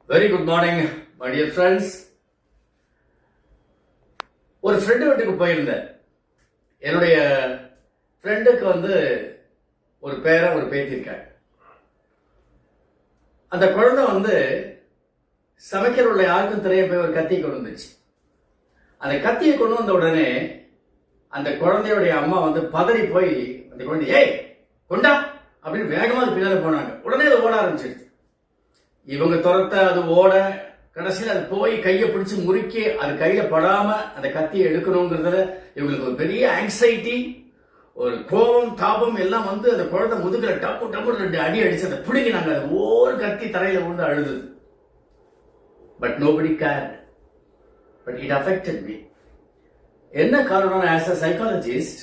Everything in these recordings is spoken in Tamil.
Very good morning my dear friends. ஒரு ஃப்ரெண்டு வீட்டுக்கு போயிருந்தேன். என்னுடைய ஃப்ரெண்டுக்கு ஒரு பேரை ஒரு பேத்தி இருக்காங்க. அந்த குழந்தை சமைக்கிற உள்ள யாருக்கும் தெரிய போய் ஒரு கத்தியை கொண்டு வந்துச்சு. அந்த கத்தியை கொண்டு வந்த உடனே அந்த குழந்தையுடைய அம்மா பதறி போய் அந்த குழந்தை ஏய் கொண்டா அப்படின்னு வேகமாக பின்னால போனாங்க. உடனே அது ஓட ஆரம்பிச்சிருச்சு. இவங்க துரத்த அது ஓட கடைசியில் அது போய் கையை பிடிச்சு முறுக்கி அது கையில படாம அந்த கத்தியை எடுக்கணுங்கிறதுல இவங்களுக்கு ஒரு பெரிய ஆங்ஸைட்டி, ஒரு கோபம், தாபம் எல்லாம் அந்த குழந்தை முதுகுல டப்பு டப்பு 2 அடி அடிச்சு அதை பிடிங்கினாங்க. அது ஒரு கத்தி தரையில விழுந்து அழுது. But nobody care. But it affected me. என்ன காரணம்? ஆஸ் அ சைக்காலஜிஸ்ட்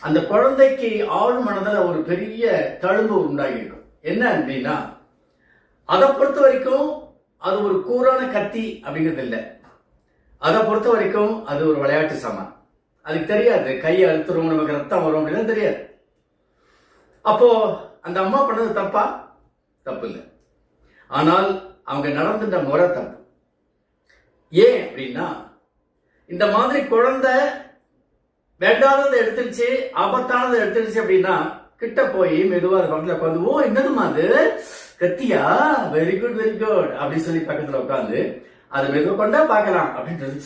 அந்த குழந்தைக்கு ஆழ் மனதில் ஒரு பெரிய தழும்பு உண்டாகி இருக்கும். என்ன அப்படின்னா, அதை பொறுத்த வரைக்கும் அது ஒரு கூரான கத்தி அப்படிங்கிறது இல்லை. அதை பொறுத்த வரைக்கும் அது ஒரு விளையாட்டு சாமான். அதுக்கு தெரியாது கையை அழுத்துறோம், நமக்கு ரத்தம் வரும் அப்படின்னு தெரியாது. அப்போ அந்த அம்மா பண்ணது தப்பா? தப்பு இல்லை. ஆனால் அவங்க நடந்துட்ட முறை தப்பு. ஏன் அப்படின்னா, இந்த மாதிரி குழந்தை வேண்டாததை எடுத்துருச்சு, ஆபத்தானதை எடுத்துருச்சு அப்படின்னா கிட்ட போய் மெதுவா அது பக்கத்துல உட்காந்து, ஓ என்னதுமா அது கத்தியா, வெரி குட் வெரி குட் அப்படின்னு சொல்லி பக்கத்துல உட்காந்து அதை மெதுவா கொண்டா பார்க்கலாம் அப்படின்றது.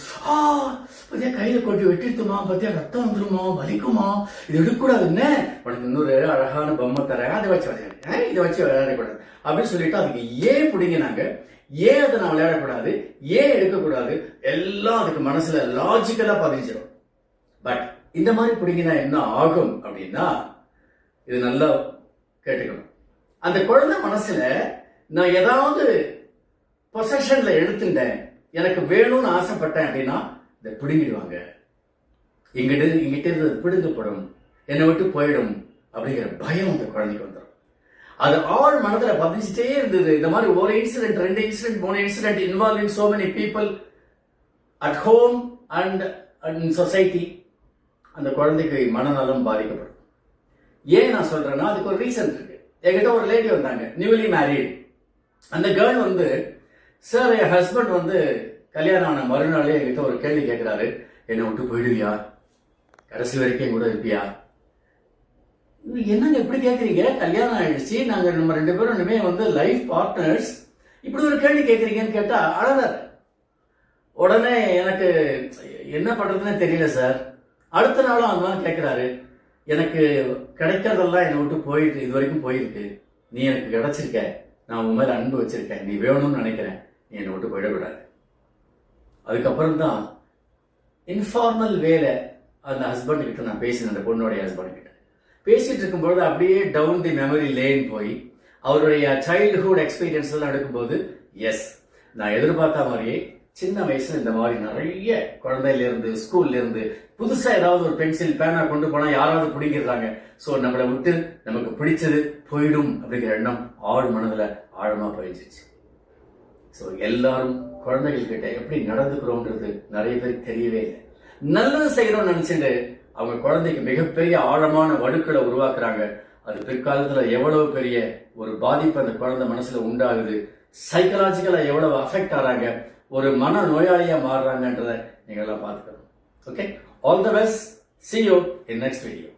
பத்தியா கையில கொண்டு வெட்டிடுமா, பத்தியா ரத்தம் வந்துருமா, வலிக்குமா, இது எடுக்கக்கூடாது, என்ன உனக்கு இன்னொரு அழகான பொம்மை தரேன், அதை வச்சு விளையாடு, இதை வச்சு விளையாடக்கூடாது அப்படின்னு சொல்லிட்டு அதுக்கு ஏன் பிடிங்கினாங்க, ஏன் அதை நான் விளையாடக்கூடாது, ஏன் எடுக்கக்கூடாது, எல்லாம் அதுக்கு மனசுல லாஜிக்கலா பதிஞ்சிடும். பட் இந்த மாதிரி பிடிங்கினா என்ன ஆகும் அப்படின்னா, இது நல்லா கேட்டுக்கணும். அந்த குழந்தை மனசுல நான் ஏதாவது பொசஷன்ல எடுத்துட்டேன், எனக்கு வேணும்னு ஆசைப்பட்டேன் அப்படின்னா இதை பிடுங்கிடுவாங்க. இங்கிட்ட இருந்து பிடுங்கப்படும், என்னை விட்டு போயிடும் அப்படிங்கிற பயம் அந்த குழந்தைக்கு வந்துடும். அது ஆள் மனதுல பதிச்சுட்டே இருந்தது. இந்த மாதிரி ஒரு incident, 2 incident, 3 incident involving so many people at home and in society. அந்த குழந்தைக்கு மனநலம் பாதிக்கப்படும். ஏன் நான் சொல்றேன்னா, அதுக்கு ஒரு ரீசன் இருக்கு. என்கிட்ட ஒரு லேடி வந்தாங்க, நியூலி மேரீட். அந்த கேர்ள் சார் என் ஹஸ்பண்ட் கல்யாணம் ஆன மறுநாளே என்கிட்ட ஒரு கேள்வி கேட்கிறாரு, என்னை விட்டு போயிடுவியா, கடைசி வரைக்கும் கூட இருப்பியா? என்னங்க எப்படி கேட்குறீங்க, கல்யாணம் ஆயிடுச்சு, நாங்க நம்ம 2 பேரும் இனிமே லைஃப் பார்ட்னர்ஸ், இப்படி ஒரு கேள்வி கேட்குறீங்கன்னு கேட்டா அழகாரு. உடனே எனக்கு என்ன பண்றதுன்னு தெரியல சார். அடுத்த நாளும் அந்த மாதிரி கேட்கிறாரு, எனக்கு கிடைக்கிறதெல்லாம் என்னை விட்டு போயிட்டு இது வரைக்கும் போயிருக்கு, நீ எனக்கு கிடைச்சிருக்க, நான் உன் மேல அன்பு வச்சிருக்கேன், நீ வேணும்னு நினைக்கிறேன், நீ என்னை விட்டு போயிடக்கூடாது. அதுக்கப்புறம் தான் இன்ஃபார்மல் வேல அந்த ஹஸ்பண்ட் கிட்ட நான் பேசினேன். அந்த பொண்ணுடைய ஹஸ்பண்ட் கிட்ட பேசிட்டு இருக்கும்போது அப்படியே டவுன் தி மெமரி லேன் போய் அவருடைய சைல்டுஹுட் எக்ஸ்பீரியன்ஸ் எல்லாம் எடுக்கும்போது, எஸ் நான் எதிர்பார்த்த மாதிரியே சின்ன வயசுல இந்த மாதிரி நிறைய குழந்தையில இருந்து ஸ்கூல்ல இருந்து புதுசா ஏதாவது ஒரு பென்சில் பேனா கொண்டு போனா யாராவது பிடிக்கிறாங்க. சோ நம்மளை விட்டு நமக்கு பிடிச்சது போயிடும் அப்படிங்கிற எண்ணம் ஆழ் மனதுல ஆழமா பதிஞ்சிச்சு. சோ எல்லாரும் குழந்தைகள் கிட்ட எப்படி நடந்துக்கிறோம்ன்றது நிறைய பேருக்கு தெரியவே இல்லை. நல்லது செய்யணும்னு நினைச்சுட்டு அவங்க குழந்தைக்கு மிகப்பெரிய ஆழமான வடுக்களை உருவாக்குறாங்க. அது பிற்காலத்துல எவ்வளவு பெரிய ஒரு பாதிப்பு அந்த குழந்தை மனசுல உண்டாகுது, சைக்கலாஜிக்கலா எவ்வளவு அஃபெக்ட் ஆறாங்க, ஒரு மன நோயாளியா மாறுறாங்கன்றத நீங்க எல்லாம் பார்த்துக்கணும். Okay, all the best. See you in next video.